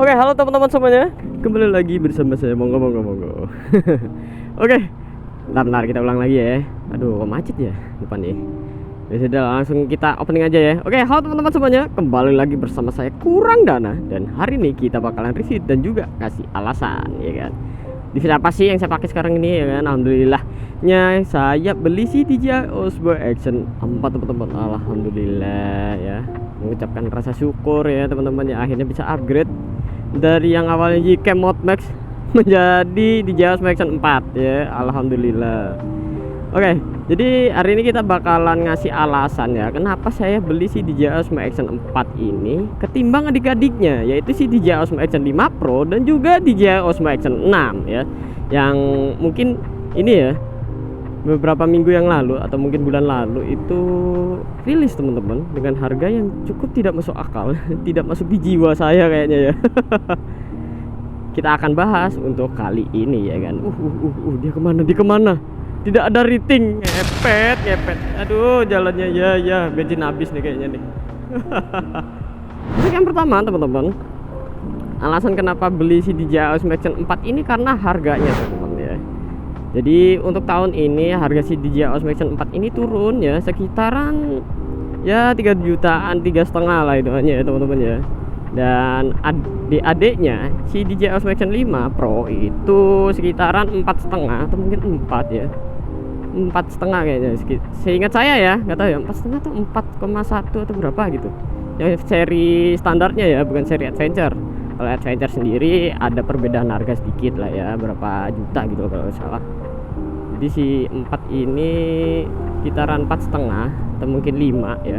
Oke, halo teman-teman semuanya. Kembali lagi bersama saya Monggo. Oke. Bentar, kita ulang lagi ya. Aduh, kok macet ya depan nih. Ya sudah, langsung kita opening aja ya. Oke, halo teman-teman semuanya. Kembali lagi bersama saya Kurang Dana, dan hari ini kita bakalan review dan juga kasih alasan, ya kan. Device apa sih yang saya pakai sekarang ini, ya kan? Alhamdulillahnya saya beli si DJI Osmo Action 4, teman-teman. Alhamdulillah ya. Mengucapkan rasa syukur ya teman-teman ya, akhirnya bisa upgrade dari yang awalnya Gcam Mod Max menjadi DJI Osmo Action 4 ya. Alhamdulillah. Oke, jadi hari ini kita bakalan ngasih alasan ya kenapa saya beli si DJI Osmo Action 4 ini ketimbang adik-adiknya, yaitu si DJI Osmo Action 5 Pro dan juga DJI Osmo Action 6 ya. Yang mungkin ini ya, beberapa minggu yang lalu atau mungkin bulan lalu itu rilis teman-teman, dengan harga yang cukup tidak masuk akal tidak masuk di jiwa saya kayaknya ya. Kita akan bahas untuk kali ini ya kan. Dia kemana, tidak ada rating, ngepet. Aduh, jalannya ya bensin habis nih kayaknya nih. Jadi yang pertama teman-teman, alasan kenapa beli si DJI Osmo Action 4 ini karena harganya teman-teman ya. Jadi untuk tahun ini harga si DJI Osmo Action 4 ini turun ya, sekitaran ya 3 jutaan, 3,5 lah itu hanya ya teman-teman ya. Dan adiknya si DJI Osmo Action 5 Pro itu sekitaran 4,5 atau mungkin 4 ya, 4,5 kayaknya. Seingat saya ya, nggak tahu ya, 4,5 atau 4,1 atau berapa gitu. Yang seri standarnya ya, bukan seri adventure. Kalau adventure sendiri ada perbedaan harga sedikit lah ya, berapa juta gitu kalau nggak salah. Jadi si 4 ini sekitaran 4,5 atau mungkin 5 ya.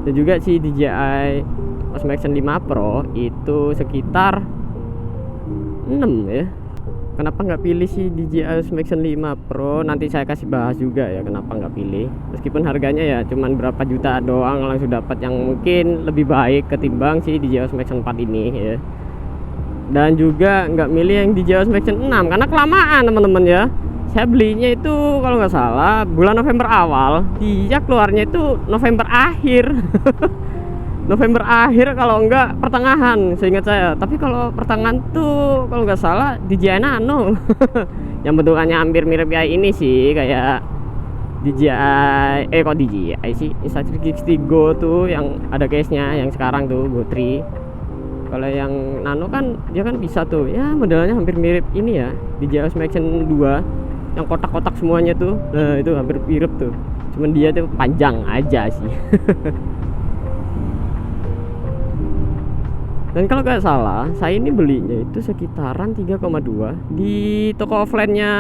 Dan juga si DJI Osmo Action 5 Pro itu sekitar 6 ya. Kenapa nggak pilih si DJI Osmo Action 5 Pro? Nanti saya kasih bahas juga ya kenapa nggak pilih. Meskipun harganya ya cuman berapa juta doang, langsung dapat yang mungkin lebih baik ketimbang si DJI Osmo Action 4 ini ya. Dan juga nggak milih yang DJI Osmo Action 6 karena kelamaan teman-teman ya. Saya belinya itu kalau nggak salah bulan November awal, dia keluarnya itu November akhir. November akhir kalau enggak pertengahan seingat saya. Tapi kalau pertengahan tuh kalau nggak salah DJI Nano. Yang bentukannya hampir mirip kayak ini sih, kayak DJI kok DJI sih, Insta360 Go tuh yang ada case-nya yang sekarang tuh Go 3. Kalau yang Nano kan dia kan bisa tuh ya, modelnya hampir mirip ini ya, DJI Osmo Action 2 yang kotak-kotak semuanya tuh. Nah itu hampir mirip tuh, cuman dia tuh panjang aja sih. Dan kalau nggak salah saya ini belinya itu sekitaran 3,2 di toko offline-nya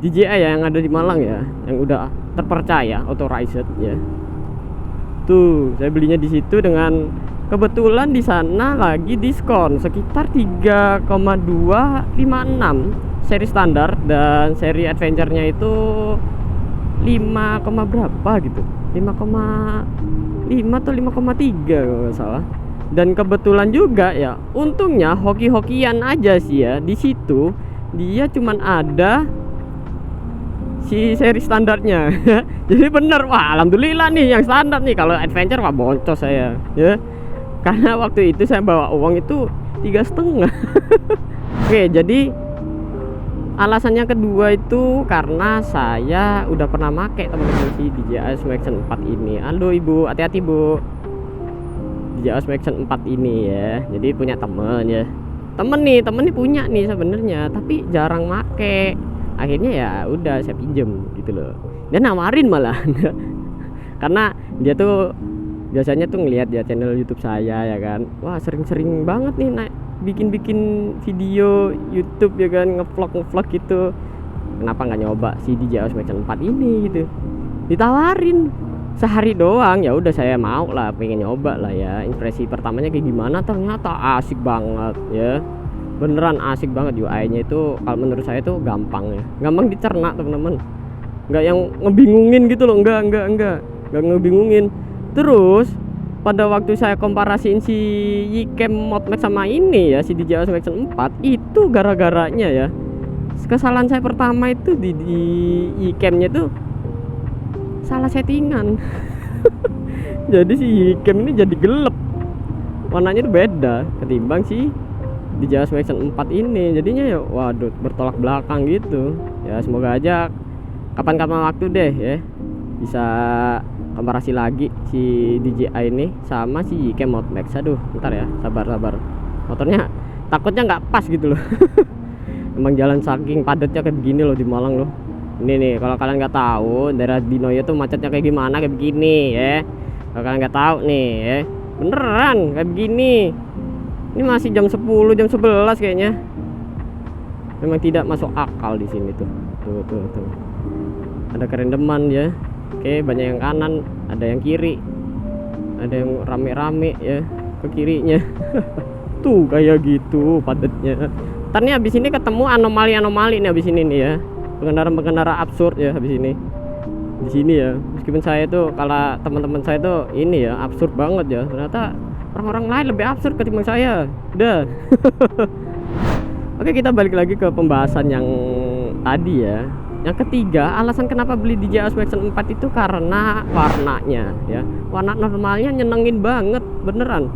DJI ya, yang ada di Malang ya, yang udah terpercaya, authorized ya. Tuh saya belinya di situ, dengan kebetulan di sana lagi diskon sekitar 3,256 seri standar, dan seri adventure-nya itu 5, berapa gitu, 5,5 atau 5,3 kalau nggak salah. Dan kebetulan juga ya, untungnya hoki-hokian aja sih ya, di situ dia cuman ada si seri standarnya. Jadi bener, wah alhamdulillah nih yang standar nih. Kalau adventure wah boncos saya ya, karena waktu itu saya bawa uang itu 3,5. Oke, jadi alasannya kedua itu karena saya udah pernah make teman-teman si DJI Osmo Action 4 ini. Halo ibu, hati-hati bu. DJI Osmo Action 4 ini ya, jadi punya temen ya. Temen nih punya nih sebenarnya, tapi jarang make. Akhirnya ya udah saya pinjem gitu loh. Dia nawarin malah. Karena dia tuh biasanya tuh ngelihat ya channel YouTube saya ya kan. Wah, sering-sering banget nih naik bikin video YouTube ya kan, ngevlog gitu. Kenapa nggak nyoba si DJI Osmo Action 4 ini gitu. Ditawarin sehari doang, ya udah saya mau lah, pengen nyoba lah ya. Impresi pertamanya kayak gimana, ternyata asik banget ya. Beneran asik banget. UI-nya itu kalau menurut saya tuh gampang ya, gampang dicerna teman-teman. Nggak yang ngebingungin gitu loh, nggak ngebingungin. Terus pada waktu saya komparasiin si Gcam Mod Max sama ini ya, si DJI Osmo Action 4, itu gara-garanya ya, kesalahan saya pertama itu di Gcam-nya tuh salah settingan. Jadi si Gcam ini jadi gelap. warnanya tuh beda ketimbang si DJI Osmo Action 4 ini. Jadinya ya waduh bertolak belakang gitu ya. Semoga aja kapan-kapan waktu deh ya bisa komparasi lagi si DJI ini sama si YK Mode Max. Aduh bentar ya, sabar motornya takutnya nggak pas gitu loh. Emang jalan saking padatnya kayak begini loh di Malang loh. Ini nih kalau kalian nggak tahu daerah Dinoyo tuh macetnya kayak gimana, kayak begini ya. Kalau kalian nggak tahu nih ya, beneran kayak begini. Ini masih jam 10 jam 11 kayaknya. Memang tidak masuk akal di sini tuh. Tuh. Ada kerendeman ya. Oke, banyak yang kanan, ada yang kiri. Ada yang rame-rame ya ke kirinya. Tuh kayak gitu padatnya. Ntar nih abis ini ketemu anomali-anomali nih abis ini nih ya. Pengendara-pengendara absurd ya habis ini. Di sini ya. Meskipun saya tuh kalau teman-teman saya tuh ini ya absurd banget ya. Ternyata orang-orang lain lebih absurd ketimbang saya. Udah. Oke, kita balik lagi ke pembahasan yang tadi ya. Yang ketiga, alasan kenapa beli DJI Osmo Action 4 itu karena warnanya ya. Warna normalnya nyenengin banget, beneran.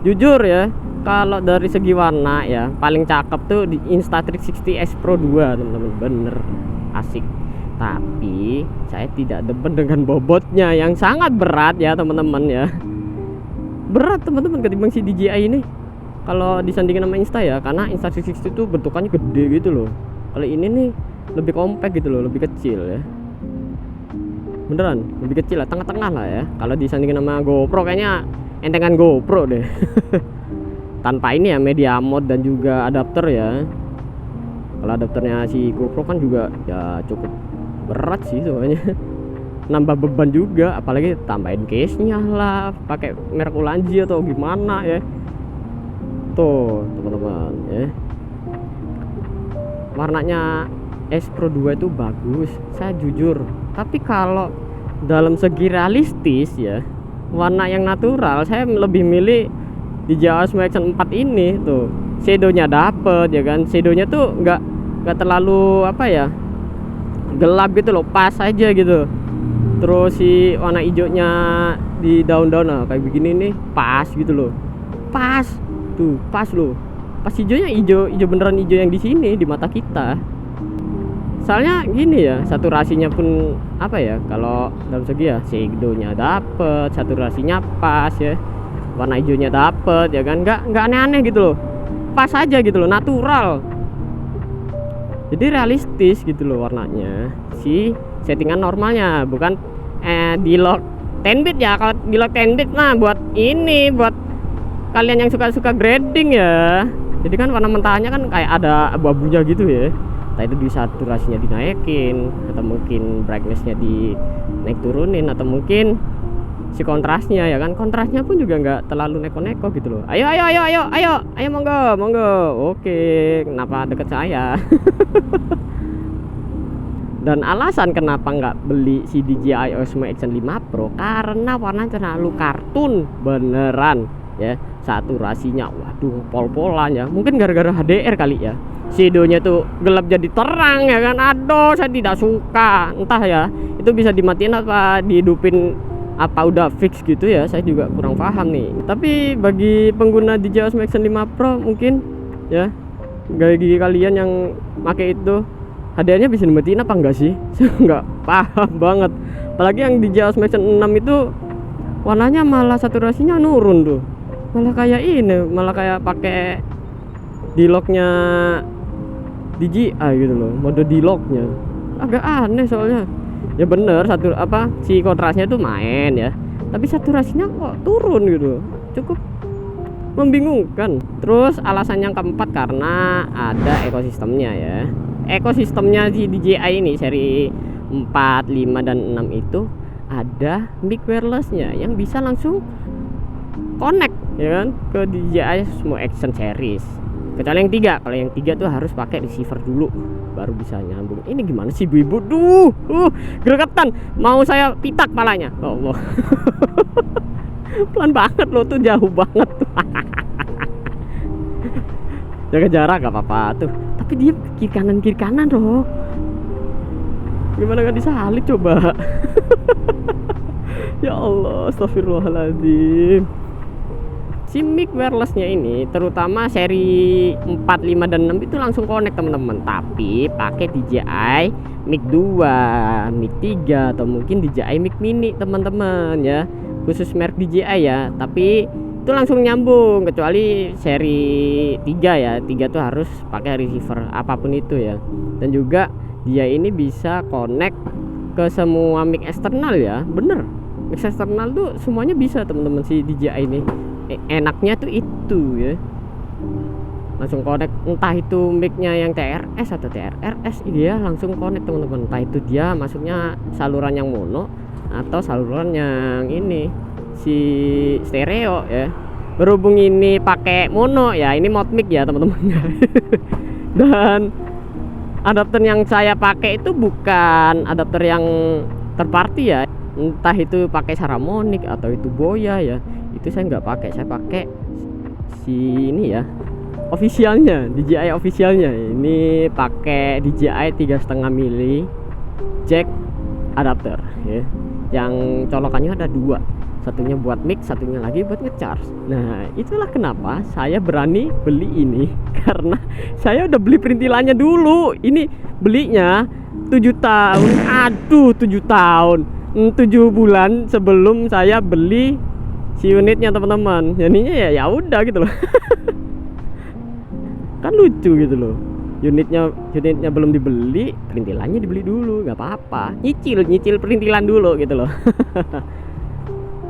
Jujur ya, kalau dari segi warna ya paling cakep tuh di Insta360 S Pro 2 teman-teman, bener asik. Tapi saya tidak demen dengan bobotnya yang sangat berat ya teman-teman ya. Berat teman-teman ketimbang si DJI ini. Kalau disandingin sama Insta ya, karena Insta360 itu bentukannya gede gitu loh. Kalau ini nih lebih compact gitu loh, lebih kecil ya. Beneran lebih kecil lah, tengah-tengah lah ya. Kalau disandingin sama GoPro kayaknya entengan GoPro deh. Tanpa ini ya media mode dan juga adapter ya. Kalau adapternya si GoPro kan juga ya cukup berat sih soalnya. Nambah beban juga, apalagi tambahin case-nya lah, pakai merek Ulanzi atau gimana ya. Tuh teman-teman ya. Warnanya S Pro 2 itu bagus, saya jujur. Tapi kalau dalam segi realistis ya, warna yang natural saya lebih milih DJI Osmo Action 4 ini tuh. Shadownya dapet ya kan. Shadownya tuh nggak terlalu apa ya, gelap gitu loh, pas aja gitu. Terus si warna hijaunya di daun-daun kayak begini nih pas gitu loh. Pas tuh, pas loh. Pas hijaunya hijau beneran hijau yang di sini di mata kita. Soalnya gini ya, saturasinya pun apa ya, kalau dalam segi ya shadownya dapet, saturasinya pas ya, warna hijaunya dapet ya kan, nggak aneh-aneh gitu loh, pas aja gitu loh, natural. Jadi realistis gitu loh warnanya. Si settingan normalnya bukan di lock 10 bit ya. Kalau di lock 10 bit mah buat ini, buat kalian yang suka grading ya. Jadi kan warna mentahnya kan kayak ada abu-abunya gitu ya. Entah itu di saturasinya dinaikin, atau mungkin brightnessnya dinaik turunin, atau mungkin si kontrasnya ya kan, kontrasnya pun juga nggak terlalu neko-neko gitu loh. Ayo monggo. Oke, kenapa deket saya? Dan alasan kenapa nggak beli si DJI Osmo Action 5 Pro karena warnanya terlalu kartun beneran ya. Saturasinya waduh pol-polan ya, mungkin gara-gara HDR kali ya. Shadownya tuh gelap jadi terang ya kan. Aduh saya tidak suka. Entah ya itu bisa dimatiin apa dihidupin, apa udah fix gitu ya, saya juga kurang paham nih. Tapi bagi pengguna DJI Osmo Action 5 Pro mungkin ya, bagi kalian yang pakai itu HDR-nya bisa dimatiin apa enggak sih? Saya nggak paham banget. Apalagi yang DJI Osmo Action 6 itu warnanya malah saturasinya nurun tuh. Malah kayak ini, malah kayak pakai D-lock-nya DJI gitu loh, mode D-lock-nya. Agak aneh soalnya. Ya bener, si kontrasnya tuh main ya. Tapi saturasinya kok turun gitu. Cukup membingungkan. Terus alasan yang keempat karena ada ekosistemnya ya. Ekosistemnya di DJI ini seri 4, 5 dan 6 itu ada mic wireless-nya yang bisa langsung connect ya kan ke DJI Osmo Action series. Kecuali yang 3. Kalau yang 3 tuh harus pakai receiver dulu baru bisa nyambung. Ini gimana sih ibu-ibu? Gregetan. Mau saya pitak palanya. Oh Allah. Pelan banget loh tuh, jauh banget tuh. Jaga jarak gak apa-apa tuh. Tapi dia kiri kanan loh. Gimana gak disalip coba? Ya Allah, astagfirullahaladzim. si mic wirelessnya ini terutama seri 4, 5 dan 6 itu langsung connect teman-teman, tapi pakai DJI mic 2, mic 3 atau mungkin DJI mic mini teman-teman ya, khusus merek DJI ya, tapi itu langsung nyambung kecuali seri 3 ya. 3 tuh harus pakai receiver apapun itu ya. Dan juga dia ini bisa connect ke semua mic eksternal ya, bener, mic eksternal tuh semuanya bisa teman-teman si DJI ini. Enaknya tuh itu ya, langsung connect, entah itu micnya yang TRS atau TRRS, dia langsung connect teman-teman, entah itu dia masuknya saluran yang mono atau saluran yang ini si stereo ya. Berhubung ini pakai mono ya, ini mod mic ya teman-teman. Dan adapter yang saya pakai itu bukan adapter yang third party ya, entah itu pakai Saramonic atau itu Boya ya, itu saya nggak pakai. Saya pakai si ini ya, officialnya, DJI officialnya. Ini pakai DJI 3,5 mili jack adapter ya, yang colokannya ada 2, satunya buat mic, satunya lagi buat ngecharge. Nah itulah kenapa saya berani beli ini, karena saya udah beli perintilannya dulu. Ini belinya 7 tahun, aduh 7 tahun, 7 bulan sebelum saya beli si unitnya teman-teman. Jadinya ya udah gitu loh. Kan lucu gitu loh, unitnya belum dibeli, perintilannya dibeli dulu, nggak apa-apa, nyicil perintilan dulu gitu loh.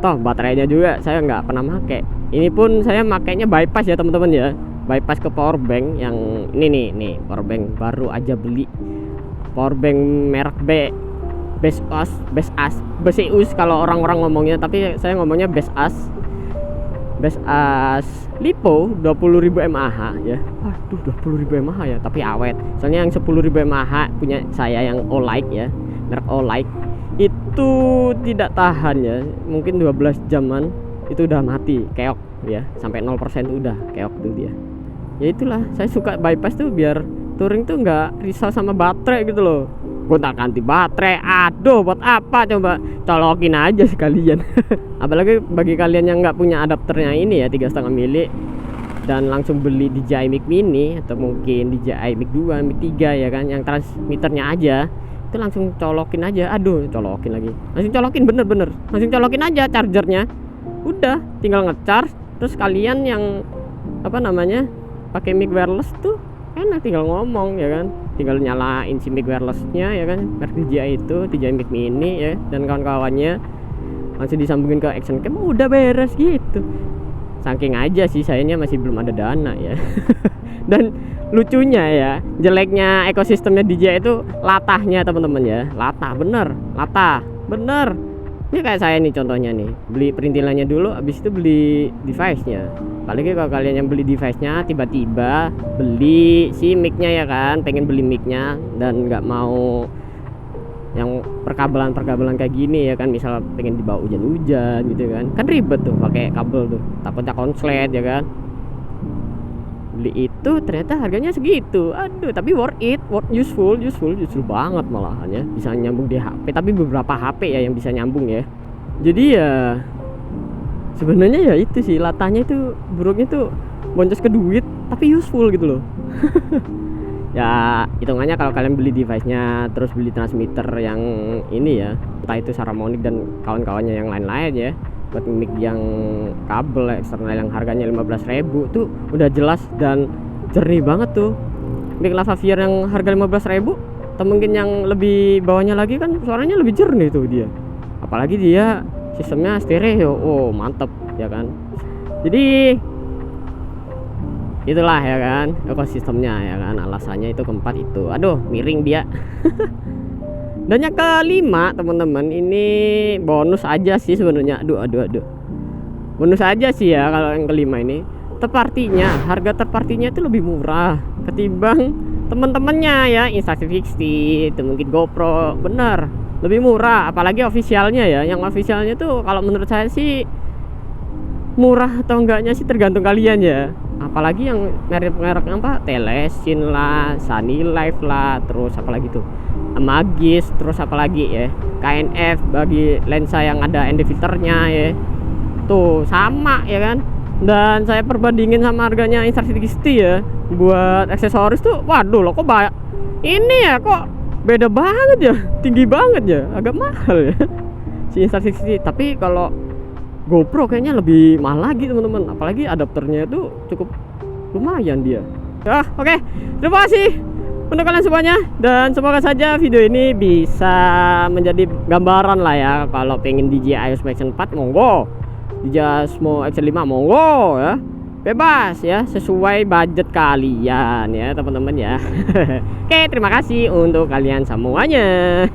Toh baterainya juga saya nggak pernah pakai. Ini pun saya makainya bypass ya teman-teman ya, bypass ke power bank yang ini nih power bank baru aja beli, power bank merek Beseus kalau orang-orang ngomongnya, tapi saya ngomongnya Beseus Lipo 20.000 mAh ya. Waduh 20.000 mAh ya, tapi awet. Soalnya yang 10.000 mAh punya saya yang Olight ya, merek Olight, itu tidak tahan ya, mungkin 12 jaman itu udah mati, keok ya, sampai 0% udah keok tuh dia. Ya itulah, saya suka bypass tuh biar touring tuh nggak risau sama baterai gitu loh. Gonta ganti baterai, aduh buat apa, coba colokin aja sekalian. Apalagi bagi kalian yang nggak punya adapternya ini ya, 3,5 mili dan langsung beli DJI mic mini atau mungkin DJI mic 2, mic 3 ya kan, yang transmitternya aja, itu langsung colokin aja. Aduh colokin lagi, langsung colokin, bener langsung colokin aja chargernya, udah tinggal ngecharge. Terus kalian yang apa namanya pakai mic wireless tuh enak, tinggal ngomong ya kan, tinggal nyalain si mic wirelessnya ya kan, merek DJI itu, DJI mic mini ya, dan kawan-kawannya langsung disambungin ke action cam, udah beres gitu. Saking aja sih sayanya masih belum ada dana ya. Dan lucunya ya, jeleknya ekosistemnya DJI itu latahnya teman-teman ya, latah bener. Ini kayak saya nih contohnya nih, beli perintilannya dulu, habis itu beli device-nya. Apalagi kalau kalian yang beli device-nya tiba-tiba beli si mic-nya ya kan, pengen beli mic-nya dan nggak mau yang perkabelan kayak gini ya kan, misal pengen dibawa hujan-hujan gitu kan ribet tuh pakai kabel tuh, takutnya konslet ya kan. Beli itu ternyata harganya segitu, aduh tapi worth it, useful banget malahan ya, bisa nyambung di HP, tapi beberapa HP ya yang bisa nyambung ya. Jadi ya sebenarnya ya itu sih, latahnya itu buruknya tuh boncos ke duit tapi useful gitu loh. Ya hitungannya kalau kalian beli device-nya terus beli transmitter yang ini ya, entah itu Saramonic dan kawan-kawannya yang lain-lain ya, buat mic yang kabel eksternal yang harganya 15.000 tuh udah jelas dan jernih banget tuh. Mic Lavavier yang harga 15.000 atau mungkin yang lebih bawahnya lagi kan suaranya lebih jernih tuh dia, apalagi dia sistemnya stereo, oh mantep ya kan. Jadi itulah ya kan ekosistemnya ya kan, alasannya itu keempat itu. Aduh miring dia. Dan yang kelima teman-teman, ini bonus aja sih sebenarnya. Aduh bonus aja sih ya kalau yang kelima ini. Terpartinya, harga terpartinya itu lebih murah ketimbang teman-temannya ya, Insta360 itu mungkin GoPro, bener lebih murah. Apalagi officialnya ya, yang officialnya tuh kalau menurut saya sih murah atau enggaknya sih tergantung kalian ya. Apalagi yang merek-merek apa, Telesin lah, Sunny Life lah, terus apalagi tuh Magis, terus apalagi ya KNF bagi lensa yang ada ND filternya ya, tuh sama ya kan, Dan saya perbandingin sama harganya Insta360 ya. Buat aksesoris tuh, waduh loh kok banyak. Ini ya kok beda banget ya, tinggi banget ya, agak mahal ya si Insta360. Tapi kalau GoPro kayaknya lebih mahal lagi teman-teman. Apalagi adapternya itu cukup lumayan dia. Ya, oke. Terima kasih untuk kalian semuanya, dan semoga saja video ini bisa menjadi gambaran lah ya. Kalau pengen DJI Osmo Action 4 monggo, DJI Osmo Action 5 monggo ya, bebas ya, sesuai budget kalian ya teman-teman ya. Oke, terima kasih untuk kalian semuanya.